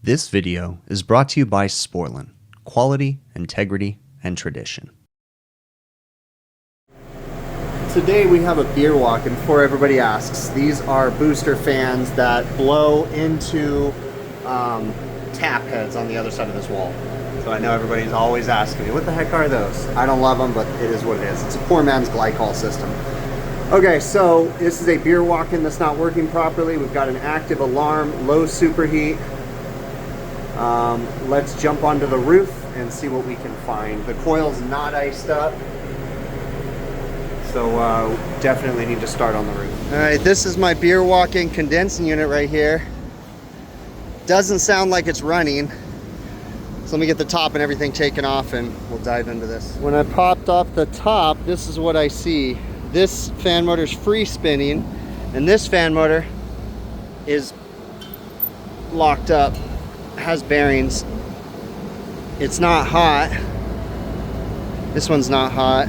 This video is brought to you by Sporlan, quality, integrity, and tradition. Today we have a beer walk, and before everybody asks, these are booster fans that blow into tap heads on the other side of this wall. So I know everybody's always asking me, what the heck are those? I don't love them, but it is what it is. It's a poor man's glycol system. Okay, so this is a beer walk-in that's not working properly. We've got an active alarm, low superheat. Let's jump onto the roof and see what we can find. The coil's not iced up, so definitely need to start on the roof. All right, this is my beer walk-in condensing unit right here. Doesn't sound like it's running. So let me get the top and everything taken off and we'll dive into this. When I popped off the top, this is what I see. This fan motor is free spinning and this fan motor is locked up, has bearings. It's not hot. This one's not hot.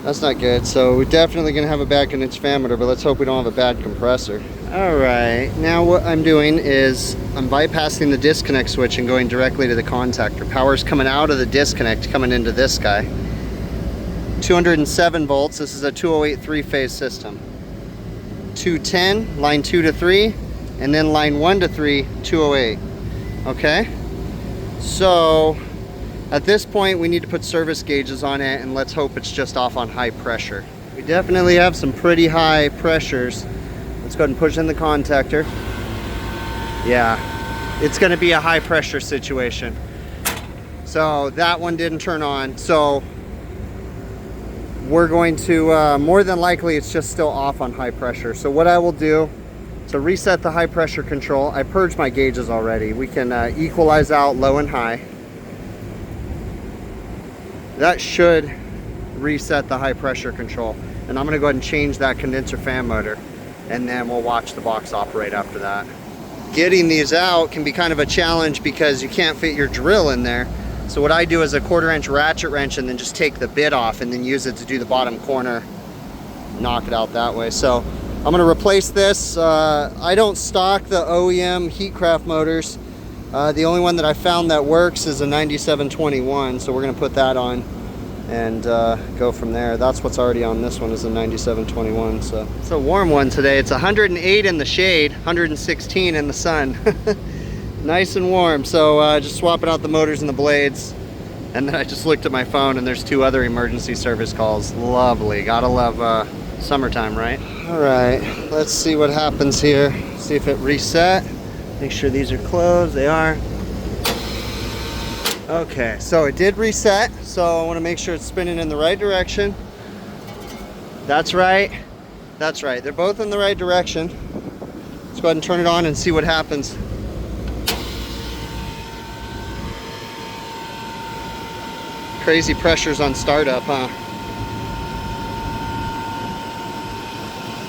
That's not good. So we're definitely gonna have a bad condenser fan motor, but let's hope we don't have a bad compressor. All right, now what I'm doing is I'm bypassing the disconnect switch and going directly to the contactor. Power's coming out of the disconnect, coming into this guy. 207 volts, this is a 208 three-phase system. 210, line 2 to 3, and then line 1 to 3, 208. Okay? So, at this point, we need to put service gauges on it, and let's hope it's just off on high pressure. We definitely have some pretty high pressures. Let's go ahead and push in the contactor. Yeah, it's gonna be a high pressure situation. So that one didn't turn on. So we're going to, more than likely, it's just still off on high pressure. So what I will do to reset the high pressure control, I purged my gauges already. We can equalize out low and high. That should reset the high pressure control. And I'm gonna go ahead and change that condenser fan motor, and then we'll watch the box operate after that. Getting these out can be kind of a challenge because you can't fit your drill in there. So what I do is a 1/4-inch ratchet wrench and then just take the bit off and then use it to do the bottom corner, knock it out that way. So I'm gonna replace this. I don't stock the OEM Heatcraft motors. The only one that I found that works is a 9721, so we're gonna put that on and go from there. That's what's already on this one, is a 9721. So it's a warm one today. It's 108 in the shade, 116 in the sun. Nice and warm. So just swapping out the motors and the blades, and then I just looked at my phone and there's 2 other emergency service calls. Lovely. Gotta love summertime, right? All right, let's see what happens here. See if it reset. Make sure these are closed. They are. Okay, so it did reset, so I want to make sure it's spinning in the right direction. That's right. That's right. They're both in the right direction. Let's go ahead and turn it on and see what happens. Crazy pressures on startup, huh?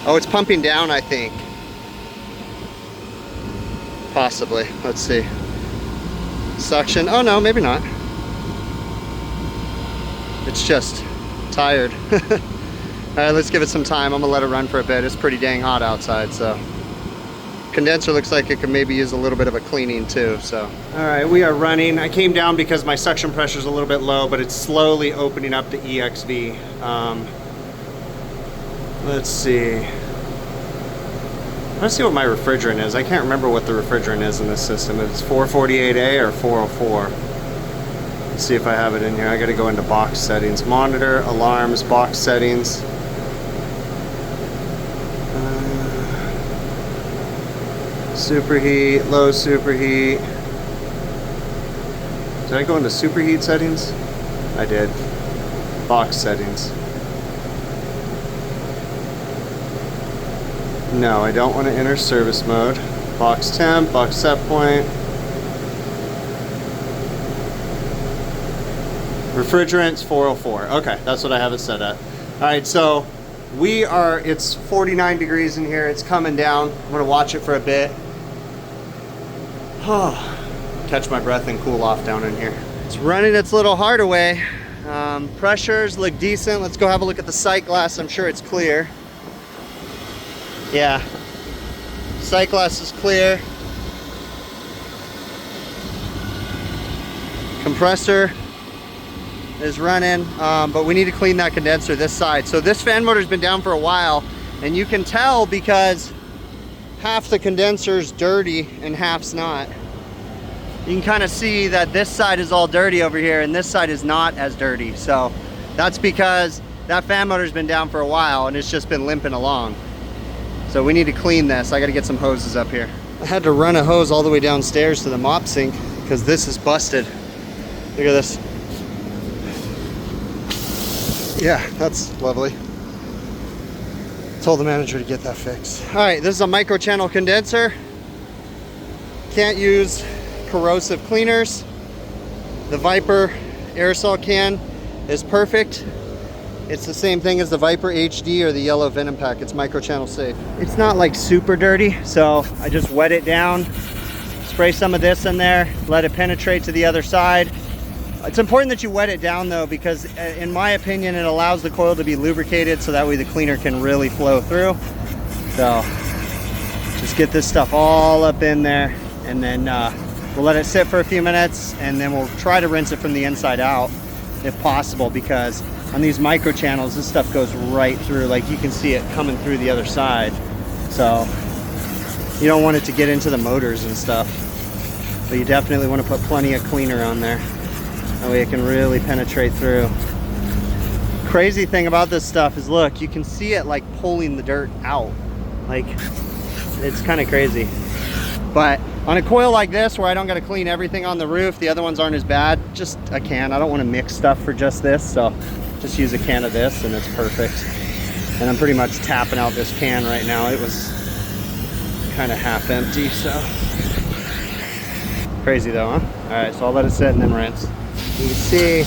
Oh, it's pumping down, I think. Possibly. Let's see. Suction. Oh no, maybe not. It's just tired. All right, let's give it some time. I'm gonna let it run for a bit. It's pretty dang hot outside, so. Condenser looks like it could maybe use a little bit of a cleaning too, so. All right, we are running. I came down because my suction pressure is a little bit low, but it's slowly opening up the EXV. Let's see. Let's see what my refrigerant is. I can't remember what the refrigerant is in this system. It's 448A or 404. Let's see if I have it in here. I gotta go into box settings. Monitor, alarms, box settings. Superheat, low superheat. Did I go into superheat settings? I did. Box settings. No, I don't want to enter service mode. Box temp, box set point. Refrigerant's 404. Okay, that's what I have it set at. All right, so it's 49 degrees in here. It's coming down. I'm gonna watch it for a bit. Catch my breath and cool off down in here. It's running its little heart away. Pressures look decent. Let's go have a look at the sight glass. I'm sure it's clear. Yeah, sight glass is clear. Compressor is running, but we need to clean that condenser this side. So this fan motor's been down for a while, and you can tell because half the condenser's dirty and half's not. You can kind of see that this side is all dirty over here and this side is not as dirty. So that's because that fan motor's been down for a while and it's just been limping along. So we need to clean this. I got to get some hoses up here. I had to run a hose all the way downstairs to the mop sink because this is busted. Look at this. Yeah, that's lovely. Told the manager to get that fixed. All right, this is a micro channel condenser. Can't use corrosive cleaners. The Viper aerosol can is perfect. It's the same thing as the Viper HD or the yellow Venom Pack. It's micro channel safe. It's not like super dirty, so I just wet it down, spray some of this in there, let it penetrate to the other side. It's important that you wet it down though, because in my opinion, it allows the coil to be lubricated so that way the cleaner can really flow through. So just get this stuff all up in there, and then we'll let it sit for a few minutes, and then we'll try to rinse it from the inside out if possible, because on these micro channels, this stuff goes right through. Like you can see it coming through the other side. So you don't want it to get into the motors and stuff, but you definitely want to put plenty of cleaner on there. That way it can really penetrate through. Crazy thing about this stuff is, look, you can see it like pulling the dirt out. Like, it's kind of crazy. But on a coil like this, where I don't got to clean everything on the roof, the other ones aren't as bad, just a can. I don't want to mix stuff for just this, so just use a can of this and it's perfect. And I'm pretty much tapping out this can right now. It was kind of half empty, so. Crazy though, huh? All right, so I'll let it sit and then rinse. You can see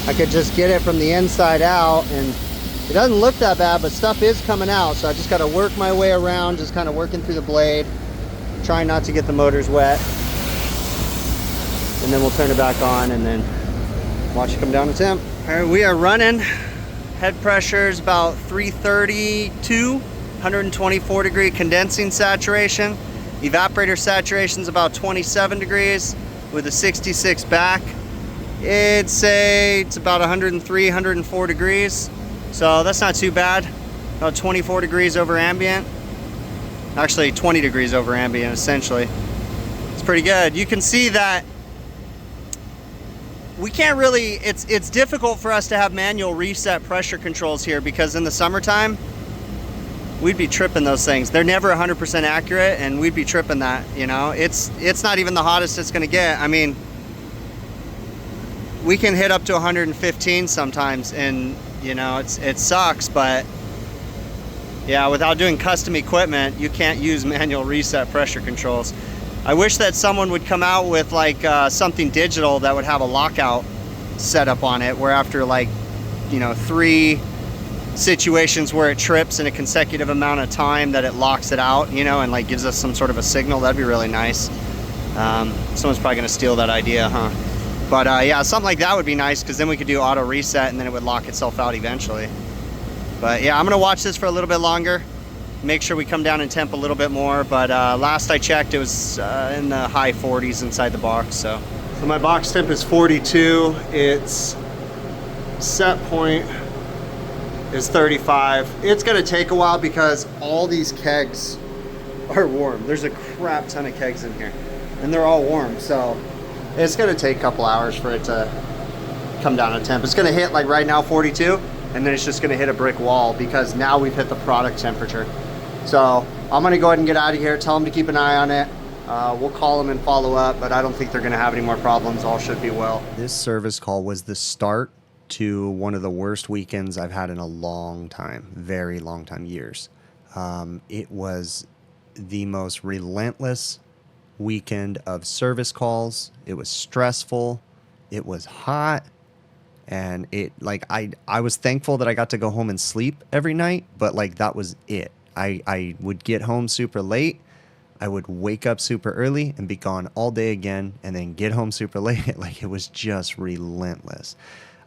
I could just get it from the inside out, and it doesn't look that bad, but stuff is coming out. So I just got to work my way around, just kind of working through the blade, trying not to get the motors wet. And then we'll turn it back on and then watch it come down to temp. All right, we are running. Head pressure is about 332, 124 degree condensing saturation. Evaporator saturation is about 27 degrees with a 66 back. It'd say it's about 103, 104 degrees. So that's not too bad. About 24 degrees over ambient. Actually 20 degrees over ambient essentially. It's pretty good. You can see that we can't really, it's difficult for us to have manual reset pressure controls here, because in the summertime, we'd be tripping those things. They're never 100% accurate, and we'd be tripping that, you know. It's not even the hottest it's gonna get. I mean, we can hit up to 115 sometimes, and you know, it sucks, but yeah, without doing custom equipment, you can't use manual reset pressure controls. I wish that someone would come out with like something digital that would have a lockout setup on it, where after like, you know, 3 situations where it trips in a consecutive amount of time, that it locks it out, you know, and like gives us some sort of a signal. That'd be really nice. Someone's probably gonna steal that idea, huh? But yeah, something like that would be nice, because then we could do auto reset and then it would lock itself out eventually. But yeah, I'm gonna watch this for a little bit longer, make sure we come down in temp a little bit more. But last I checked, it was in the high 40s inside the box. So my box temp is 42. Its set point is 35. It's gonna take a while because all these kegs are warm. There's a crap ton of kegs in here and they're all warm. So it's gonna take a couple hours for it to come down to temp. It's gonna hit like right now 42, and then it's just gonna hit a brick wall because now we've hit the product temperature. So I'm gonna go ahead and get out of here, tell them to keep an eye on it. We'll call them and follow up, but I don't think they're gonna have any more problems. All should be well. This service call was the start to one of the worst weekends I've had in a long time, very long time, years. It was the most relentless weekend of service calls. It was stressful. It was hot. And it, like, I was thankful that I got to go home and sleep every night, but like that was it. I would get home super late. I would wake up super early and be gone all day again, and then get home super late. Like, it was just relentless.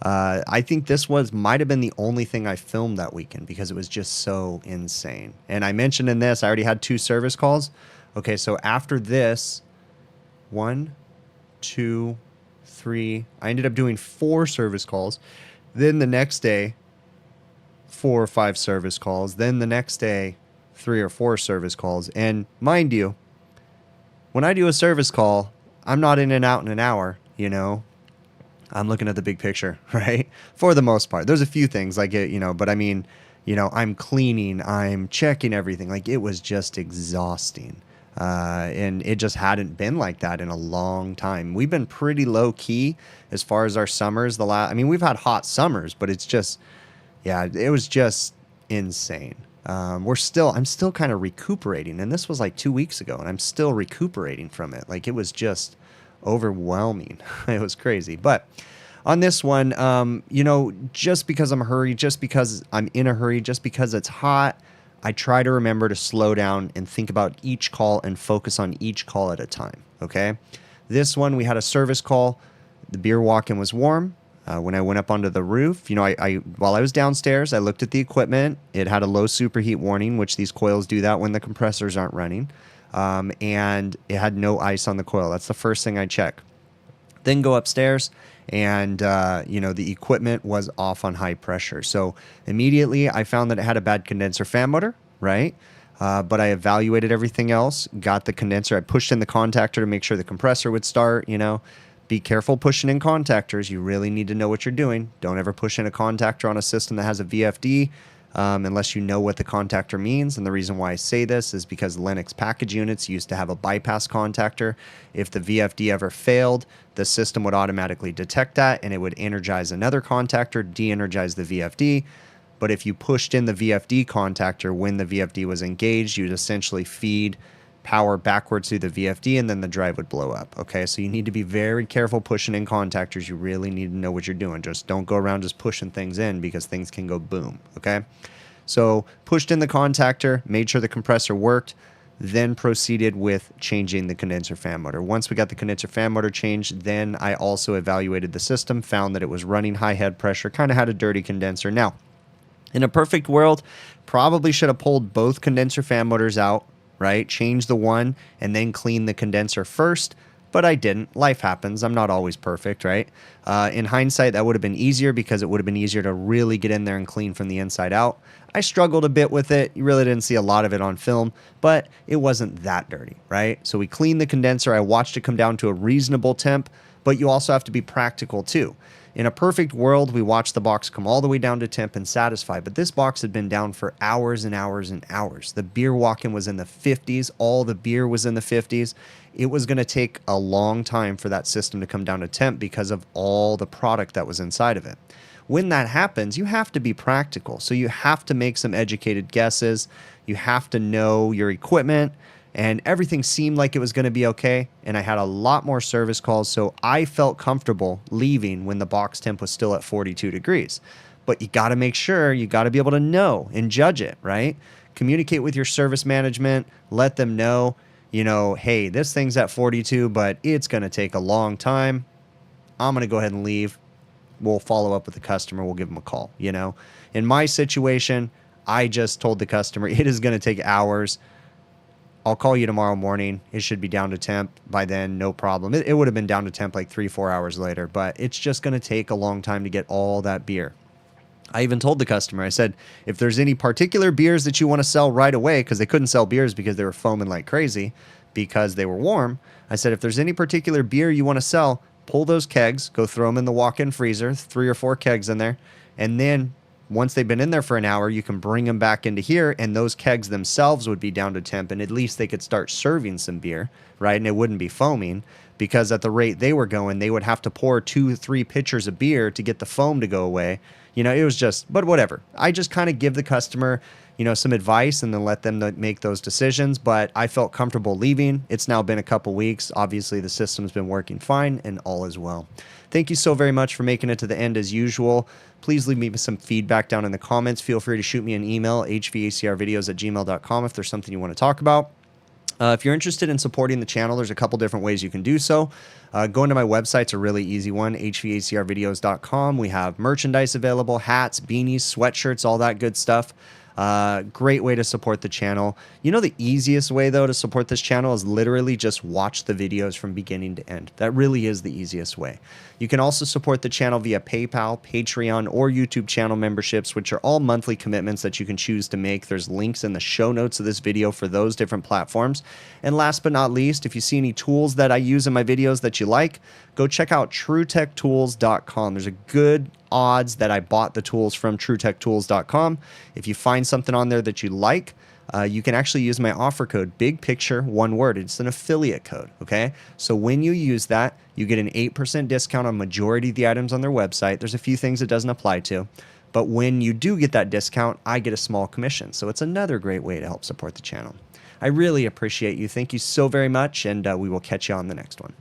I think this might have been the only thing I filmed that weekend because it was just so insane. And I mentioned in this, I already had 2 service calls. Okay, so after this, 1, 2, 3. I ended up doing 4 service calls. Then the next day, 4 or 5 service calls. Then the next day, 3 or 4 service calls. And mind you, when I do a service call, I'm not in and out in an hour, you know. I'm looking at the big picture, right? For the most part. There's a few things like it, you know, but I mean, you know, I'm cleaning, I'm checking everything. Like, it was just exhausting. And it just hadn't been like that in a long time. We've been pretty low key as far as our summers. I mean, we've had hot summers, but it's just, yeah, it was just insane. I'm still kind of recuperating, and this was like 2 weeks ago, and I'm still recuperating from it. Like, it was just overwhelming. It was crazy. But on this one, you know, just because I'm hurried, just because I'm in a hurry, just because it's hot, I try to remember to slow down and think about each call and focus on each call at a time. Okay. This one, we had a service call. The beer walk-in was warm. When I went up onto the roof, you know, while I was downstairs, I looked at the equipment. It had a low superheat warning, which these coils do that when the compressors aren't running. And it had no ice on the coil. That's the first thing I check. Then go upstairs, and you know, the equipment was off on high pressure. So immediately I found that it had a bad condenser fan motor, right? But I evaluated everything else, got the condenser. I pushed in the contactor to make sure the compressor would start, you know. Be careful pushing in contactors. You really need to know what you're doing. Don't ever push in a contactor on a system that has a VFD unless you know what the contactor means. And the reason why I say this is because Linux package units used to have a bypass contactor. If the VFD ever failed, the system would automatically detect that, and it would energize another contactor, de-energize the VFD. But if you pushed in the VFD contactor when the VFD was engaged, you'd essentially feed power backwards through the VFD, and then the drive would blow up. Okay, so you need to be very careful pushing in contactors. You really need to know what you're doing. Just don't go around just pushing things in, because things can go boom. Okay, so pushed in the contactor, made sure the compressor worked, then proceeded with changing the condenser fan motor. Once we got the condenser fan motor changed, then I also evaluated the system, found that it was running high head pressure, kind of had a dirty condenser. Now, in a perfect world, probably should have pulled both condenser fan motors out, right? Change the one and then clean the condenser first, but I didn't. Life happens. I'm not always perfect, right? In hindsight, that would have been easier, because it would have been easier to really get in there and clean from the inside out. I struggled a bit with it. You really didn't see a lot of it on film, but it wasn't that dirty, right? So we cleaned the condenser. I watched it come down to a reasonable temp, but you also have to be practical too. In a perfect world, we watched the box come all the way down to temp and satisfy, but this box had been down for hours and hours and hours. The beer walk-in was in the 50s. All the beer was in the 50s. It was going to take a long time for that system to come down to temp because of all the product that was inside of it. When that happens, you have to be practical. So you have to make some educated guesses. You have to know your equipment. And everything seemed like it was going to be okay. And I had a lot more service calls, so I felt comfortable leaving when the box temp was still at 42 degrees. But you got to make sure, you got to be able to know and judge it, right? Communicate with your service management. Let them know, you know, hey, this thing's at 42, but it's going to take a long time. I'm going to go ahead and leave. We'll follow up with the customer. We'll give them a call, you know. In my situation, I just told the customer, it is going to take hours. I'll call you tomorrow morning. It should be down to temp by then, no problem. It would have been down to temp like 3-4 hours later, but it's just going to take a long time to get all that beer. I even told the customer, I said, if there's any particular beers that you want to sell right away, because they couldn't sell beers because they were foaming like crazy because they were warm. I said, if there's any particular beer you want to sell, pull those kegs, go throw them in the walk-in freezer, 3 or 4 kegs in there, and then once they've been in there for an hour, you can bring them back into here, and those kegs themselves would be down to temp, and at least they could start serving some beer, right? And it wouldn't be foaming, because at the rate they were going, they would have to pour 2-3 pitchers of beer to get the foam to go away. You know, it was just, but whatever. I just kind of give the customer, you know, some advice and then let them make those decisions. But I felt comfortable leaving. It's now been a couple weeks. Obviously, the system's been working fine, and all is well. Thank you so very much for making it to the end as usual. Please leave me some feedback down in the comments. Feel free to shoot me an email, hvacrvideos@gmail.com, if there's something you want to talk about. If you're interested in supporting the channel, there's a couple different ways you can do so. Going to my website's a really easy one, hvacrvideos.com. We have merchandise available, hats, beanies, sweatshirts, all that good stuff. Great way to support the channel. You know, the easiest way though to support this channel is literally just watch the videos from beginning to end. That really is the easiest way. You can also support the channel via PayPal, Patreon, or YouTube channel memberships, which are all monthly commitments that you can choose to make. There's links in the show notes of this video for those different platforms. And last but not least, if you see any tools that I use in my videos that you like, go check out TrueTechTools.com. There's a good odds that I bought the tools from TrueTechTools.com. If you find something on there that you like, you can actually use my offer code, big picture, one word. It's an affiliate code, okay? So when you use that, you get an 8% discount on majority of the items on their website. There's a few things it doesn't apply to, but when you do get that discount, I get a small commission. So it's another great way to help support the channel. I really appreciate you. Thank you so very much, and we will catch you on the next one.